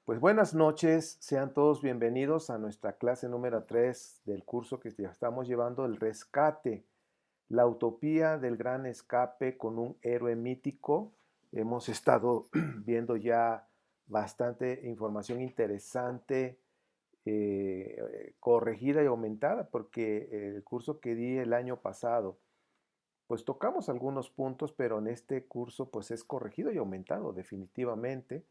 Pues buenas noches, sean todos bienvenidos a nuestra clase número 3 del curso que ya estamos llevando, el rescate, la utopía del gran escape con un héroe mítico. Hemos estado viendo ya bastante información interesante, corregida y aumentada, porque el curso que di el año pasado, pues tocamos algunos puntos, pero en este curso pues es corregido y aumentado definitivamente.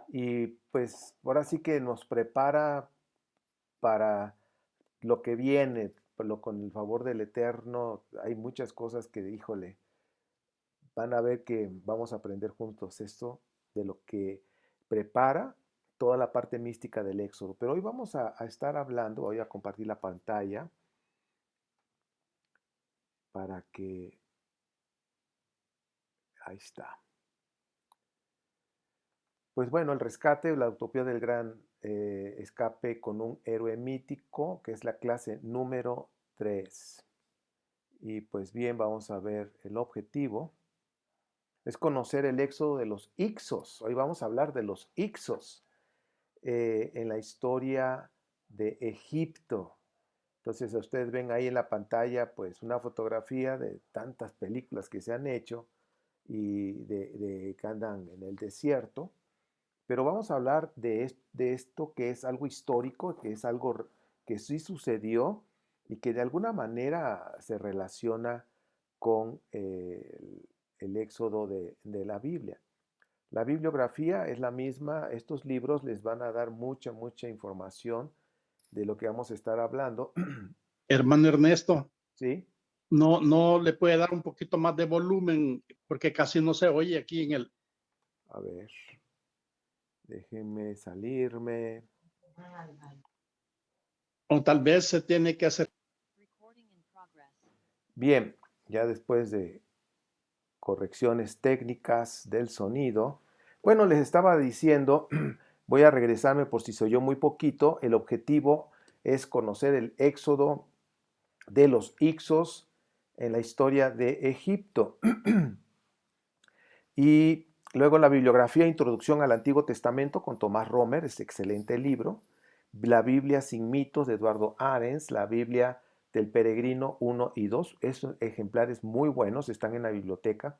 Y pues ahora sí que nos prepara para lo que viene, con el favor del Eterno. Hay muchas cosas que, híjole, van a ver que vamos a aprender juntos esto de lo que prepara toda la parte mística del Éxodo. Pero hoy vamos a estar hablando, voy a compartir la pantalla para que, ahí está. Pues bueno, el rescate, la utopía del gran escape con un héroe mítico, que es la clase número 3. Y pues bien, vamos a ver el objetivo. Es conocer el éxodo de los Ixos. Hoy vamos a hablar de los Ixos en la historia de Egipto. Entonces, ustedes ven ahí en la pantalla pues una fotografía de tantas películas que se han hecho y de que andan en el desierto. Pero vamos a hablar de esto que es algo histórico, que es algo que sí sucedió y que de alguna manera se relaciona con el éxodo de la Biblia. La bibliografía es la misma, estos libros les van a dar mucha información de lo que vamos a estar hablando. Hermano Ernesto, ¿Sí? no le puede dar un poquito más de volumen porque casi no se oye aquí en el. A ver, déjenme salirme. O tal vez se tiene que hacer. Bien, ya después de correcciones técnicas del sonido. Bueno, les estaba diciendo, voy a regresarme por si se oyó muy poquito. El objetivo es conocer el éxodo de los Ixos en la historia de Egipto. Y luego la bibliografía Introducción al Antiguo Testamento con Tomás Romer, es excelente libro. La Biblia sin mitos de Eduardo Arens, la Biblia del Peregrino 1 y 2, esos ejemplares muy buenos, están en la biblioteca.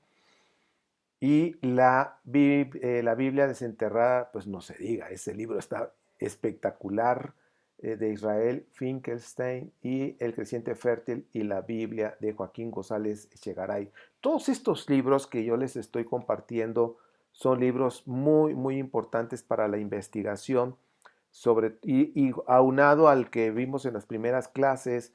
Y la Biblia desenterrada, pues no se diga, ese libro está espectacular, de Israel Finkelstein, y El creciente fértil y la Biblia de Joaquín González Echegaray. Todos estos libros que yo les estoy compartiendo son libros muy importantes para la investigación, y aunado al que vimos en las primeras clases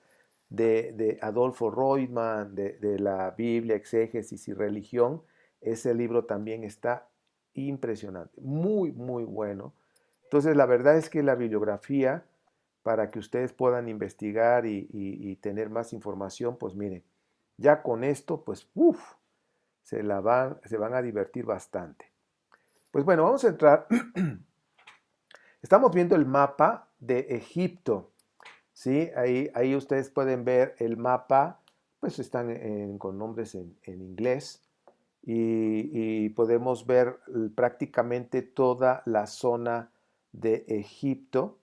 de Adolfo Reutemann, de la Biblia, exégesis y religión. Ese libro también está impresionante, muy bueno. Entonces, la verdad es que la bibliografía, para que ustedes puedan investigar y tener más información, pues miren, ya con esto, pues, se van a divertir bastante. Pues bueno, vamos a entrar. Estamos viendo el mapa de Egipto, ¿sí? Ahí ustedes pueden ver el mapa, pues están con nombres en inglés. Y podemos ver prácticamente toda la zona de Egipto.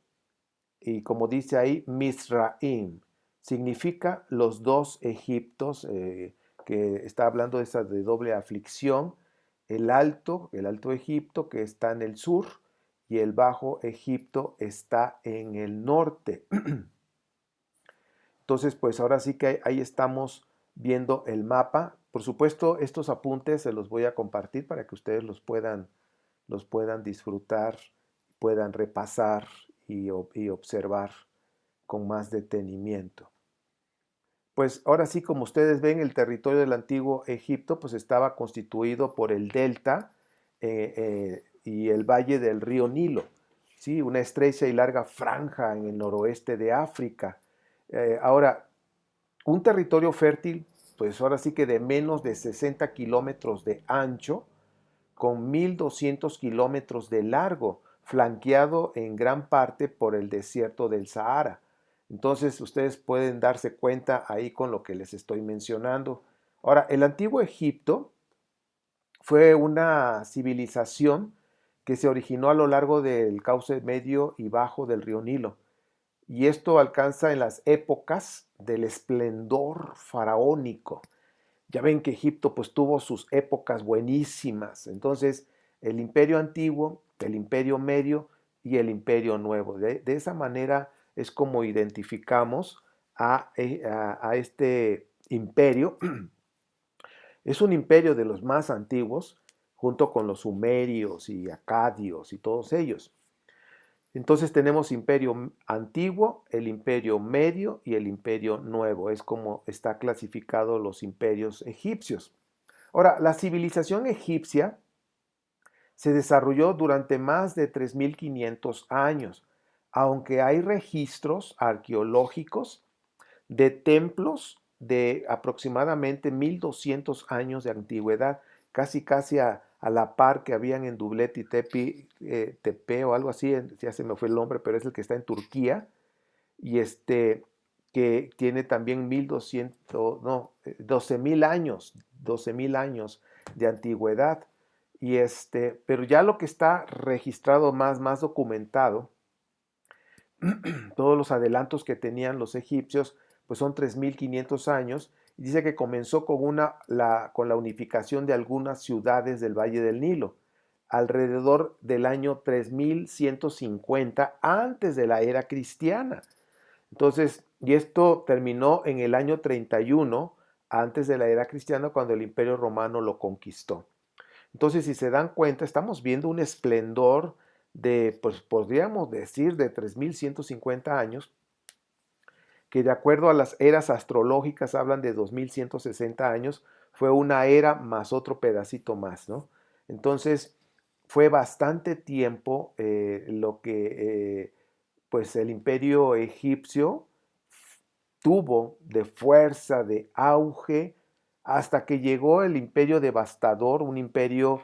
Y como dice ahí, Misraim, significa los dos Egiptos, que está hablando de esa de doble aflicción, el alto Egipto que está en el sur y el bajo Egipto está en el norte. Entonces, pues ahora sí que ahí estamos viendo el mapa. Por supuesto, estos apuntes se los voy a compartir para que ustedes los puedan disfrutar, puedan repasar y observar con más detenimiento. Pues ahora sí, como ustedes ven, el territorio del antiguo Egipto pues estaba constituido por el delta y el valle del río Nilo, ¿sí? Una estrecha y larga franja en el noroeste de África. Ahora, un territorio fértil, pues ahora sí que de menos de 60 kilómetros de ancho, con 1.200 kilómetros de largo, flanqueado en gran parte por el desierto del Sahara. Entonces ustedes pueden darse cuenta ahí con lo que les estoy mencionando. Ahora, el antiguo Egipto fue una civilización que se originó a lo largo del cauce medio y bajo del río Nilo. Y esto alcanza en las épocas del esplendor faraónico. Ya ven que Egipto pues tuvo sus épocas buenísimas. Entonces, el imperio antiguo, el imperio medio y el imperio nuevo. De esa manera es como identificamos a este imperio. Es un imperio de los más antiguos, junto con los sumerios y acadios y todos ellos. Entonces tenemos imperio antiguo, el imperio medio y el imperio nuevo. Es como está clasificado los imperios egipcios. Ahora, la civilización egipcia se desarrolló durante más de 3.500 años, aunque hay registros arqueológicos de templos de aproximadamente 1.200 años de antigüedad, casi a la par que habían en Dublet y Tepe o algo así, ya se me fue el nombre, pero es el que está en Turquía, y que tiene también 1.200, no, 12.000 años, 12.000 años de antigüedad. Pero ya lo que está registrado más documentado, todos los adelantos que tenían los egipcios, pues son 3.500 años. Y dice que comenzó con la unificación de algunas ciudades del Valle del Nilo, alrededor del año 3.150 antes de la era cristiana. Entonces, y esto terminó en el año 31 antes de la era cristiana, cuando el Imperio Romano lo conquistó. Entonces, si se dan cuenta, estamos viendo un esplendor de, pues podríamos decir, de 3.150 años, que de acuerdo a las eras astrológicas hablan de 2.160 años, fue una era más otro pedacito más, ¿no? Entonces, fue bastante tiempo lo que pues el imperio egipcio tuvo de fuerza, de auge, hasta que llegó el imperio devastador, un imperio,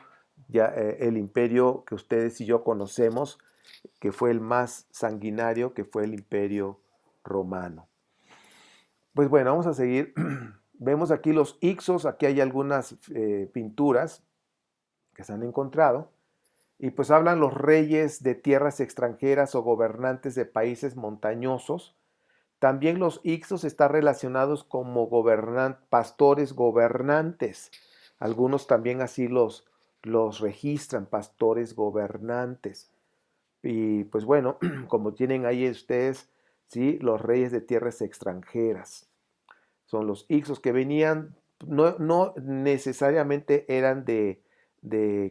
el imperio que ustedes y yo conocemos, que fue el más sanguinario, que fue el imperio romano. Pues bueno, vamos a seguir. Vemos aquí los Ixos, aquí hay algunas pinturas que se han encontrado, y pues hablan los reyes de tierras extranjeras o gobernantes de países montañosos. También los Ixos están relacionados como pastores gobernantes. Algunos también así los registran, pastores gobernantes. Y pues bueno, como tienen ahí ustedes, ¿sí? Los reyes de tierras extranjeras. Son los Ixos que venían, no necesariamente eran de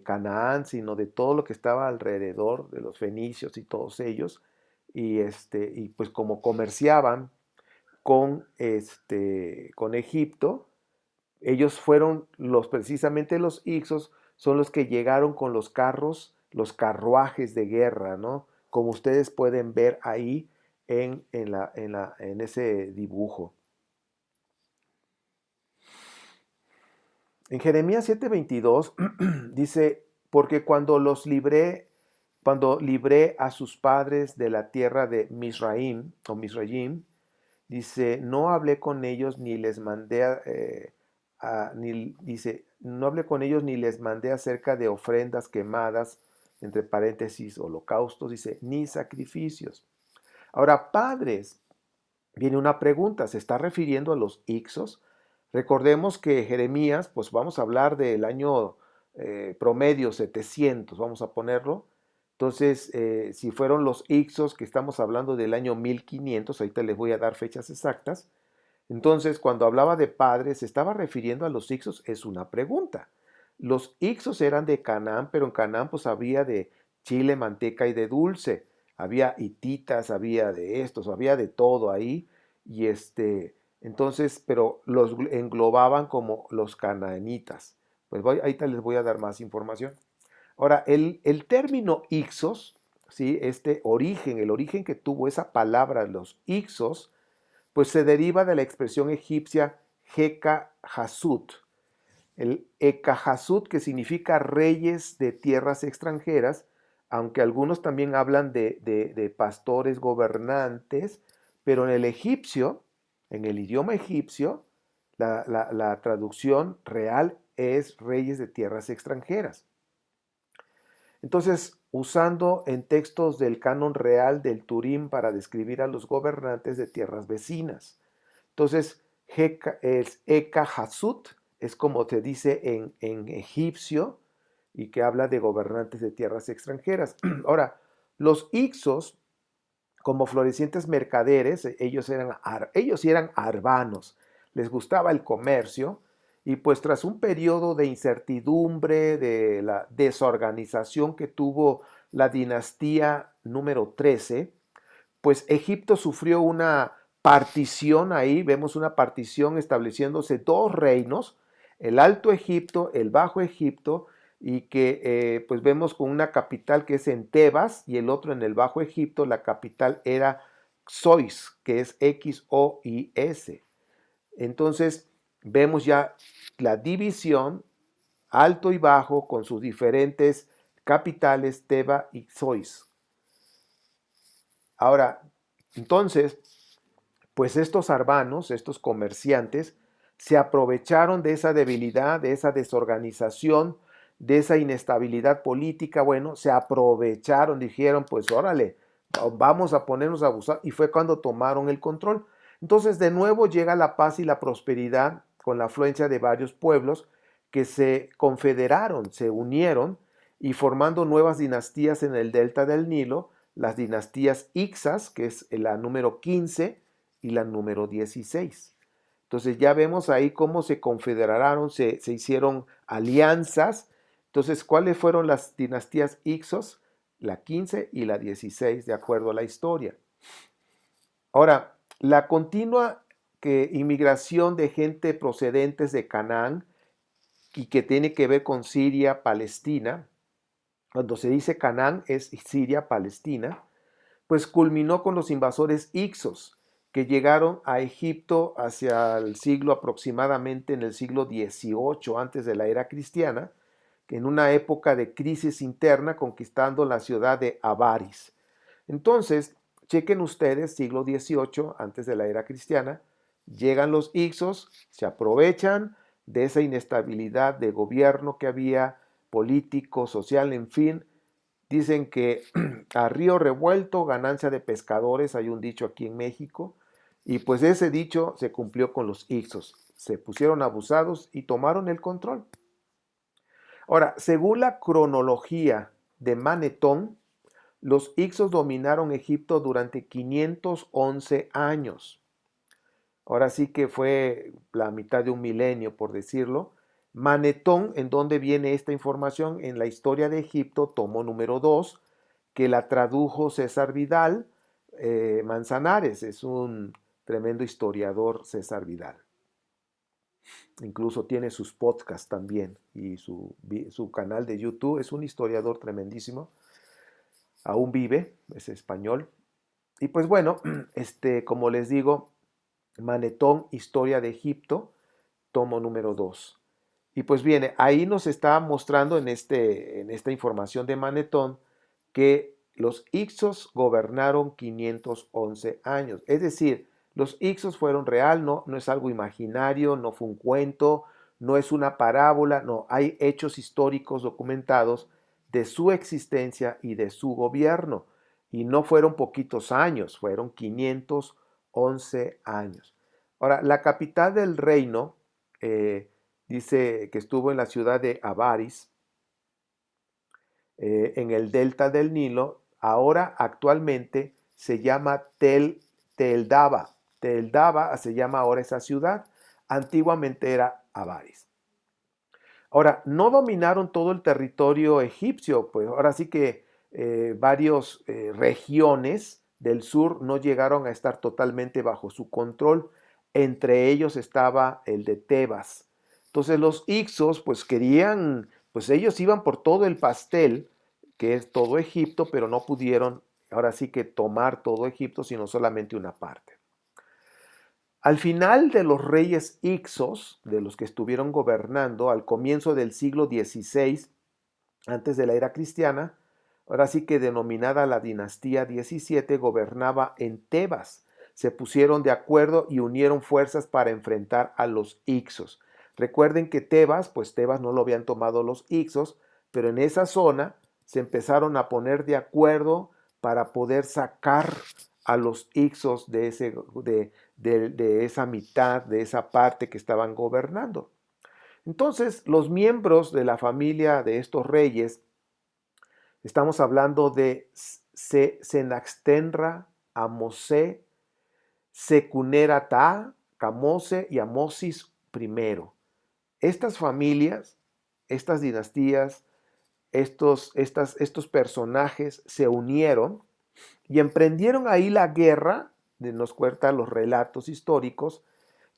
Canaán, sino de todo lo que estaba alrededor, de los fenicios y todos ellos. Y pues como comerciaban con Egipto, ellos fueron precisamente los Ixos, son los que llegaron con los carros, los carruajes de guerra, ¿no? Como ustedes pueden ver ahí en ese dibujo. En Jeremías 7:22 dice, porque cuando libré a sus padres de la tierra de Misraim, o Misraim, dice, no hablé con ellos ni les mandé dice, no hablé con ellos ni les mandé acerca de ofrendas quemadas, entre paréntesis, holocaustos, dice, ni sacrificios. Ahora, padres, viene una pregunta, ¿se está refiriendo a los Ixos? Recordemos que Jeremías, pues vamos a hablar del año promedio 700, vamos a ponerlo. Entonces, si fueron los Ixos, que estamos hablando del año 1500, ahorita les voy a dar fechas exactas. Entonces, cuando hablaba de padres, ¿se estaba refiriendo a los Ixos? Es una pregunta. Los Ixos eran de Canaán, pero en Canaán pues había de chile, manteca y de dulce. Había hititas, había de estos, había de todo ahí. Y entonces, pero los englobaban como los canaanitas. Pues ahorita les voy a dar más información. Ahora, el término Ixos, ¿sí? El origen que tuvo esa palabra, los Ixos, pues se deriva de la expresión egipcia Heka Hasut. El Eka Hasut, que significa reyes de tierras extranjeras, aunque algunos también hablan de pastores gobernantes, pero en el egipcio, en el idioma egipcio, la traducción real es reyes de tierras extranjeras. Entonces, usando en textos del canon real del Turín para describir a los gobernantes de tierras vecinas. Entonces, es Eka Hasut, es como se dice en egipcio, y que habla de gobernantes de tierras extranjeras. Ahora, los Ixos, como florecientes mercaderes, ellos eran arbanos, les gustaba el comercio, y pues tras un periodo de incertidumbre, de la desorganización que tuvo la dinastía número 13, pues Egipto sufrió una partición ahí, vemos una partición estableciéndose dos reinos, el Alto Egipto, el Bajo Egipto, y que pues vemos con una capital que es en Tebas y el otro en el Bajo Egipto, la capital era Xois, que es Xois. Entonces vemos ya la división, Alto y Bajo, con sus diferentes capitales, Teba y Xois. Ahora, entonces, pues estos arbanos, estos comerciantes, se aprovecharon de esa debilidad, de esa desorganización, de esa inestabilidad política. Bueno, se aprovecharon, dijeron, pues órale, vamos a ponernos a abusar. Y fue cuando tomaron el control. Entonces, de nuevo llega la paz y la prosperidad con la afluencia de varios pueblos que se confederaron, se unieron y formando nuevas dinastías en el delta del Nilo, las dinastías Ixas, que es la número 15 y la número 16. Entonces ya vemos ahí cómo se confederaron, se hicieron alianzas. Entonces, ¿cuáles fueron las dinastías Ixos? La 15 y la 16, de acuerdo a la historia. Ahora, la continua inmigración de gente procedentes de Canaán y que tiene que ver con Siria, Palestina, cuando se dice Canaán es Siria, Palestina, pues culminó con los invasores Ixos, que llegaron a Egipto hacia el siglo aproximadamente en el siglo XVIII antes de la era cristiana, en una época de crisis interna conquistando la ciudad de Avaris. Entonces, chequen ustedes, siglo XVIII antes de la era cristiana, llegan los Ixos, se aprovechan de esa inestabilidad de gobierno que había, político, social, en fin. Dicen que a río revuelto, ganancia de pescadores, hay un dicho aquí en México, y pues ese dicho se cumplió con los Ixos. Se pusieron abusados y tomaron el control. Ahora, según la cronología de Manetón, los Ixos dominaron Egipto durante 511 años. Ahora sí que fue la mitad de un milenio, por decirlo. Manetón, en donde viene esta información, en la historia de Egipto, tomo número 2, que la tradujo César Vidal Manzanares, es un tremendo historiador César Vidal. Incluso tiene sus podcasts también y su canal de YouTube, es un historiador tremendísimo, aún vive, es español. Y pues bueno, como les digo, Manetón, Historia de Egipto, tomo número 2. Y pues viene, ahí nos está mostrando en esta información de Manetón que los Ixos gobernaron 511 años. Es decir, los Ixos fueron real, no es algo imaginario, no fue un cuento, no es una parábola, no, hay hechos históricos documentados de su existencia y de su gobierno. Y no fueron poquitos años, fueron 511 años. Ahora, la capital del reino, dice que estuvo en la ciudad de Avaris, en el delta del Nilo, ahora actualmente se llama Tel Daba. Tel Daba se llama ahora esa ciudad, antiguamente era Avaris. Ahora, no dominaron todo el territorio egipcio, pues ahora sí que varias regiones del sur no llegaron a estar totalmente bajo su control. Entre ellos estaba el de Tebas. Entonces los Ixos pues querían, pues ellos iban por todo el pastel, que es todo Egipto, pero no pudieron ahora sí que tomar todo Egipto, sino solamente una parte. Al final de los reyes Ixos, de los que estuvieron gobernando al comienzo del siglo XVI, antes de la era cristiana, ahora sí que denominada la dinastía 17, gobernaba en Tebas. Se pusieron de acuerdo y unieron fuerzas para enfrentar a los Ixos. Recuerden que Tebas, pues Tebas no lo habían tomado los Ixos, pero en esa zona se empezaron a poner de acuerdo para poder sacar a los Ixos de esa mitad, de esa parte que estaban gobernando. Entonces, los miembros de la familia de estos reyes, estamos hablando de Senaxtenra, Amosé, Secunerata, Camose y Amosis I. Estas familias, estas dinastías, estos personajes se unieron y emprendieron ahí la guerra, nos cuentan los relatos históricos,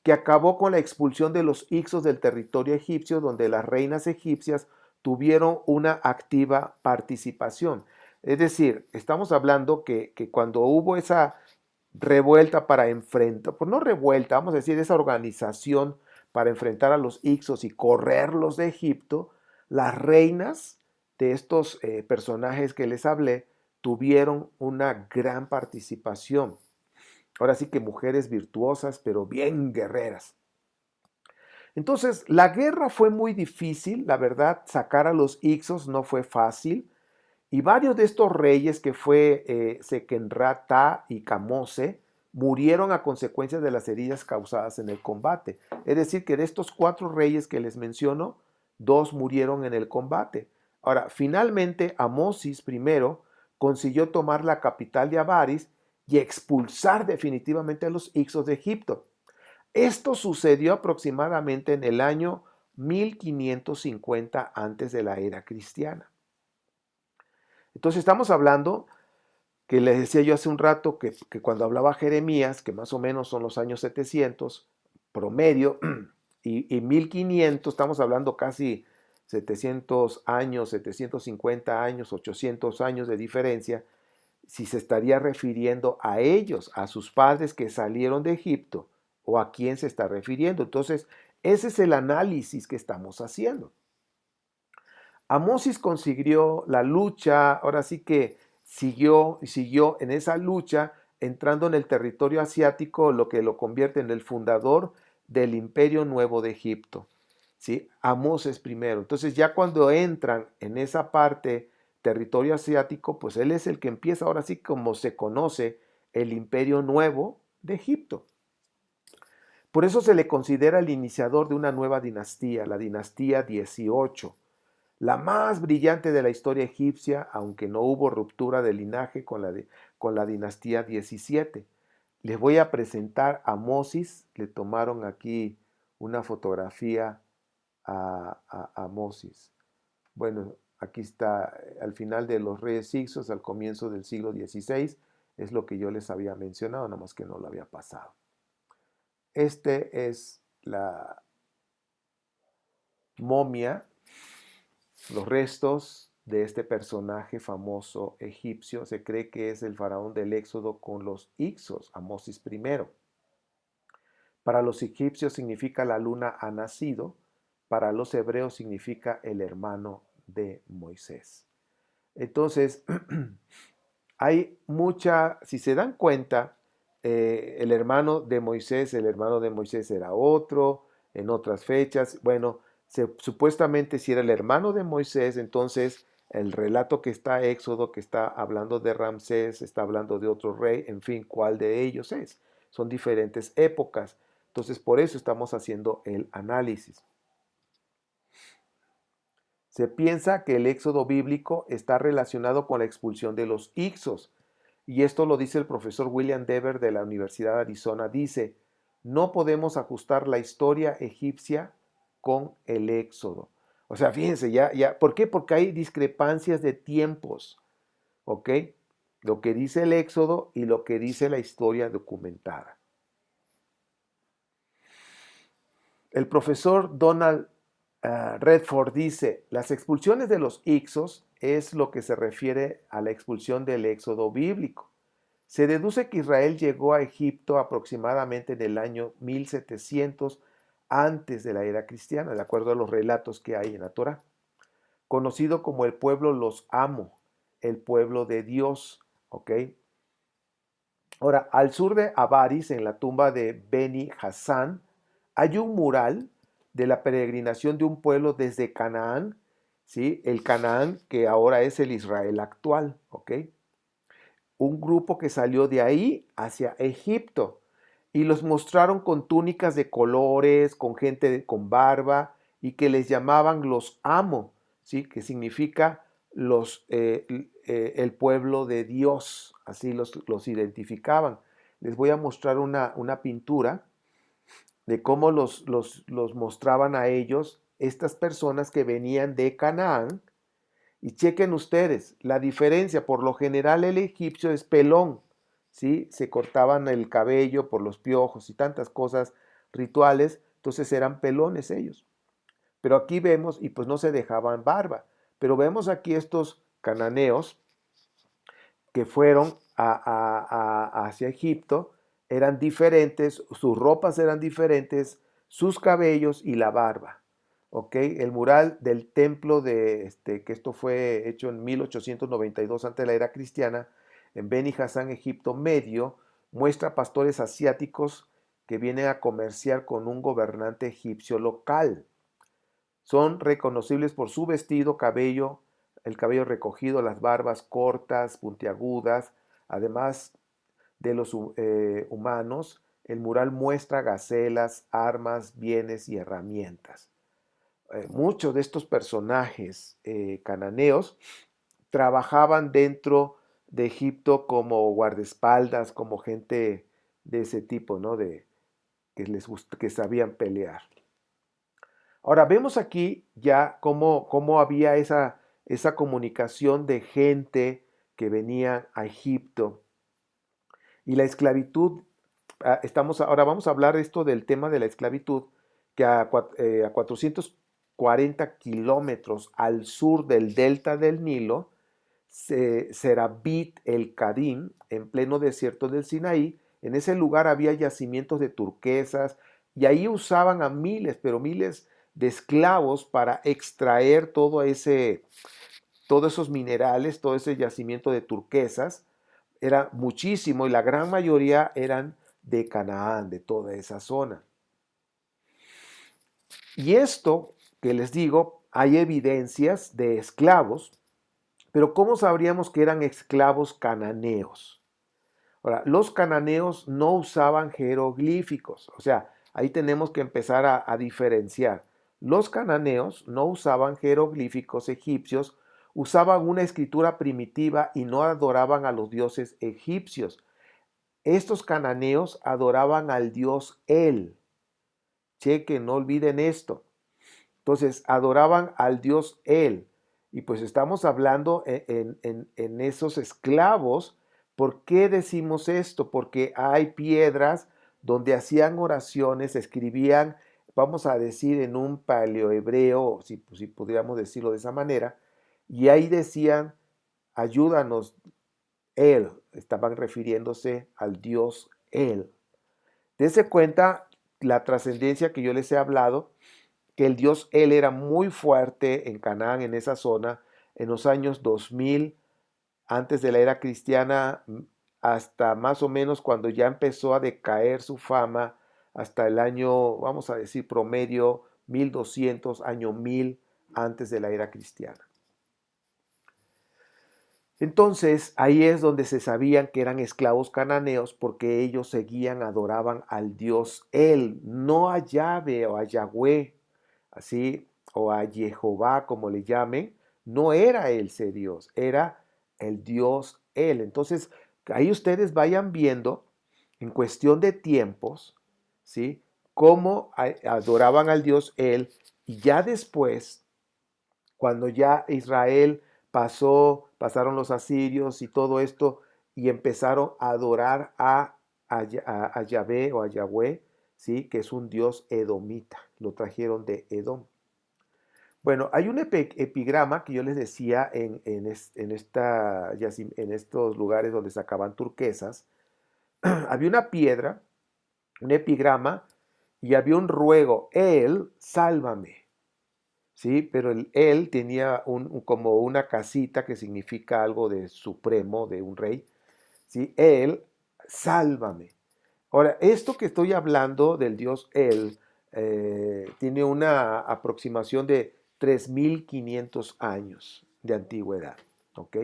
que acabó con la expulsión de los Ixos del territorio egipcio, donde las reinas egipcias tuvieron una activa participación. Es decir, estamos hablando que cuando hubo esa revuelta para enfrentar, pues no revuelta, vamos a decir, esa organización para enfrentar a los Ixos y correrlos de Egipto, las reinas de estos personajes que les hablé tuvieron una gran participación. Ahora sí que mujeres virtuosas, pero bien guerreras. Entonces, la guerra fue muy difícil, la verdad, sacar a los Ixos no fue fácil, y varios de estos reyes, que fue Sequenrata y Camose, murieron a consecuencia de las heridas causadas en el combate. Es decir, que de estos 4 reyes que les menciono, 2 murieron en el combate. Ahora, finalmente, Amosis I consiguió tomar la capital de Avaris y expulsar definitivamente a los Ixos de Egipto. Esto sucedió aproximadamente en el año 1550 antes de la era cristiana. Entonces estamos hablando, que les decía yo hace un rato, que cuando hablaba Jeremías, que más o menos son los años 700 promedio, y 1500, estamos hablando casi 700 años, 750 años, 800 años de diferencia, si se estaría refiriendo a ellos, a sus padres que salieron de Egipto, o a quién se está refiriendo. Entonces, ese es el análisis que estamos haciendo. Amosis consiguió la lucha, ahora sí que siguió en esa lucha, entrando en el territorio asiático, lo que lo convierte en el fundador del Imperio Nuevo de Egipto. ¿Sí? Amosis I. Entonces, ya cuando entran en esa parte, territorio asiático, pues él es el que empieza, ahora sí como se conoce, el Imperio Nuevo de Egipto. Por eso se le considera el iniciador de una nueva dinastía, la dinastía 18, la más brillante de la historia egipcia, aunque no hubo ruptura de linaje con la dinastía 17. Les voy a presentar a Amosis, le tomaron aquí una fotografía a Amosis. Bueno, aquí está al final de los reyes Ixos, al comienzo del siglo XVI, es lo que yo les había mencionado, nada más que no lo había pasado. Este es la momia, los restos de este personaje famoso egipcio. Se cree que es el faraón del Éxodo con los Ixos, Amosis I. Para los egipcios significa la luna ha nacido, para los hebreos significa el hermano de Moisés. Entonces, hay mucha, si se dan cuenta, el hermano de Moisés era otro, en otras fechas. Bueno, supuestamente si era el hermano de Moisés, entonces el relato que está Éxodo, que está hablando de Ramsés, está hablando de otro rey, en fin, ¿cuál de ellos es? Son diferentes épocas. Entonces, por eso estamos haciendo el análisis. Se piensa que el éxodo bíblico está relacionado con la expulsión de los Ixos. Y esto lo dice el profesor William Dever de la Universidad de Arizona. Dice, no podemos ajustar la historia egipcia con el éxodo. O sea, fíjense, ¿por qué? Porque hay discrepancias de tiempos, ¿ok? Lo que dice el éxodo y lo que dice la historia documentada. El profesor Donald Redford dice, las expulsiones de los Ixos es lo que se refiere a la expulsión del éxodo bíblico. Se deduce que Israel llegó a Egipto aproximadamente en el año 1700 antes de la era cristiana, de acuerdo a los relatos que hay en la Torá. Conocido como el pueblo Los Amo, el pueblo de Dios, ¿ok? Ahora, al sur de Avaris, en la tumba de Beni Hassan, hay un mural de la peregrinación de un pueblo desde Canaán, ¿sí? El Canaán que ahora es el Israel actual, ¿ok? Un grupo que salió de ahí hacia Egipto y los mostraron con túnicas de colores, con con barba y que les llamaban los amo, ¿sí? Que significa el pueblo de Dios, así los identificaban. Les voy a mostrar una pintura de cómo los mostraban a ellos estas personas que venían de Canaán. Y chequen ustedes, la diferencia, por lo general el egipcio es pelón, ¿sí? Se cortaban el cabello por los piojos y tantas cosas rituales, entonces eran pelones ellos. Pero aquí vemos, y pues no se dejaban barba, pero vemos aquí estos cananeos que fueron hacia Egipto, eran diferentes, sus ropas eran diferentes, sus cabellos y la barba. ¿Ok? El mural del templo que esto fue hecho en 1892 antes de la era cristiana, en Beni Hasan, Egipto Medio, muestra pastores asiáticos que vienen a comerciar con un gobernante egipcio local. Son reconocibles por su vestido, cabello, el cabello recogido, las barbas cortas, puntiagudas. Además de los humanos, el mural muestra gacelas, armas, bienes y herramientas. Muchos de estos personajes cananeos trabajaban dentro de Egipto como guardaespaldas, como gente de ese tipo, ¿no? Que sabían pelear. Ahora vemos aquí ya cómo había esa comunicación de gente que venía a Egipto y la esclavitud. Ahora vamos a hablar esto del tema de la esclavitud, que a 440 kilómetros al sur del delta del Nilo, Serabit el Kadim, en pleno desierto del Sinaí, en ese lugar había yacimientos de turquesas y ahí usaban a miles, pero miles de esclavos para extraer todos esos minerales, todo ese yacimiento de turquesas. Era muchísimo y la gran mayoría eran de Canaán, de toda esa zona. Y esto que les digo, hay evidencias de esclavos, pero ¿cómo sabríamos que eran esclavos cananeos? Ahora, los cananeos no usaban jeroglíficos, o sea, ahí tenemos que empezar a diferenciar. Los cananeos no usaban jeroglíficos egipcios, usaban una escritura primitiva y no adoraban a los dioses egipcios. Estos cananeos adoraban al dios El. Chequen, no olviden esto. Entonces, adoraban al dios El. Y pues estamos hablando en esos esclavos. ¿Por qué decimos esto? Porque hay piedras donde hacían oraciones, escribían, vamos a decir, en un paleohebreo, si pudiéramos decirlo de esa manera, y ahí decían, ayúdanos, El. Estaban refiriéndose al dios El. Dense cuenta la trascendencia que yo les he hablado, que el dios El era muy fuerte en Canaán, en esa zona, en los años 2000, antes de la era cristiana, hasta más o menos cuando ya empezó a decaer su fama, hasta el año, vamos a decir, promedio 1200, año 1000 antes de la era cristiana. Entonces, ahí es donde se sabían que eran esclavos cananeos porque ellos seguían, adoraban al dios El, no a Yahvé o a Yahweh, así, o a Jehová, como le llamen. No era ese Dios, era el Dios El. Entonces, ahí ustedes vayan viendo en cuestión de tiempos, ¿sí? Cómo adoraban al Dios El y ya después, cuando ya Israel pasaron los asirios y todo esto y empezaron a adorar a Yahvé o a Yahweh, ¿sí? Que es un dios edomita, lo trajeron de Edom. Bueno, hay un epigrama que yo les decía en estos lugares donde sacaban turquesas. Había una piedra, un epigrama, y había un ruego, Él, sálvame. ¿Sí? Pero él tenía como una casita que significa algo de supremo, de un rey. ¿Sí? Él, sálvame. Ahora, esto que estoy hablando del dios Él tiene una aproximación de 3.500 años de antigüedad. ¿Ok?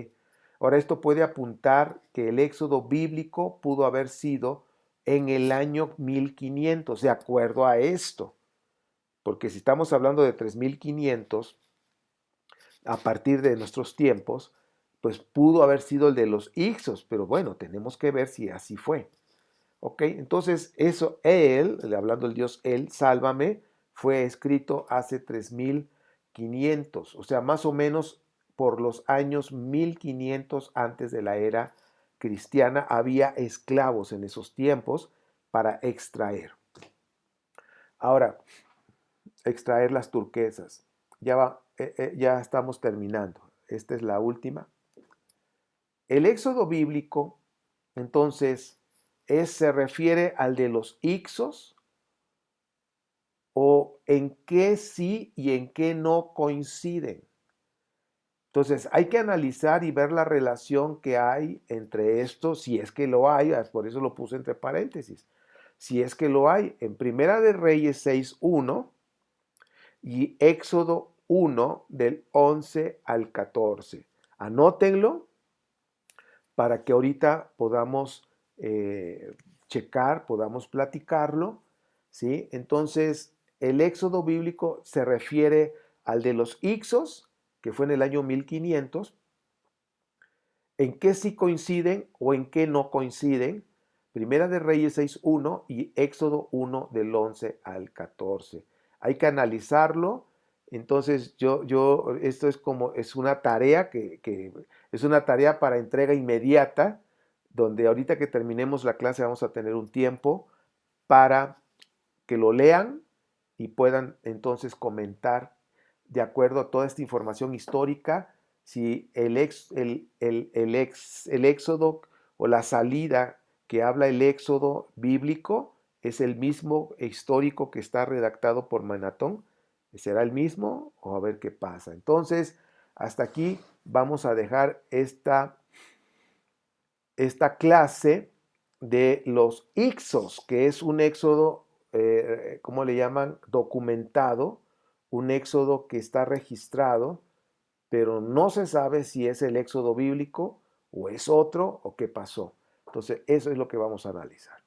Ahora, esto puede apuntar que el éxodo bíblico pudo haber sido en el año 1500, de acuerdo a esto. Porque si estamos hablando de 3.500, a partir de nuestros tiempos, pues pudo haber sido el de los Ixos, pero bueno, tenemos que ver si así fue. ¿Ok? Entonces, eso, él, hablando del Dios él, sálvame, fue escrito hace 3.500, o sea, más o menos por los años 1.500 antes de la era cristiana, había esclavos en esos tiempos para extraer. Ahora, extraer las turquesas. Ya estamos terminando. Esta es la última. El éxodo bíblico, entonces, se refiere al de los Ixos, o en qué sí y en qué no coinciden. Entonces, hay que analizar y ver la relación que hay entre estos, si es que lo hay, por eso lo puse entre paréntesis. Si es que lo hay, en Primera de Reyes 6:1 y Éxodo 1 del 11 al 14. Anótenlo para que ahorita podamos checar, podamos platicarlo, ¿sí? Entonces, el éxodo bíblico se refiere al de los Ixos, que fue en el año 1500. ¿En qué sí coinciden o en qué no coinciden? Primera de Reyes 6:1 y Éxodo 1 del 11 al 14. Hay que analizarlo. Entonces, esto es una tarea es una tarea para entrega inmediata, donde ahorita que terminemos la clase vamos a tener un tiempo para que lo lean y puedan entonces comentar de acuerdo a toda esta información histórica, si el éxodo o la salida que habla el éxodo bíblico es el mismo histórico que está redactado por Manatón, ¿será el mismo? O a ver qué pasa. Entonces, hasta aquí vamos a dejar esta clase de los Ixos, que es un éxodo, ¿cómo le llaman? Documentado, un éxodo que está registrado, pero no se sabe si es el éxodo bíblico o es otro o qué pasó. Entonces, eso es lo que vamos a analizar.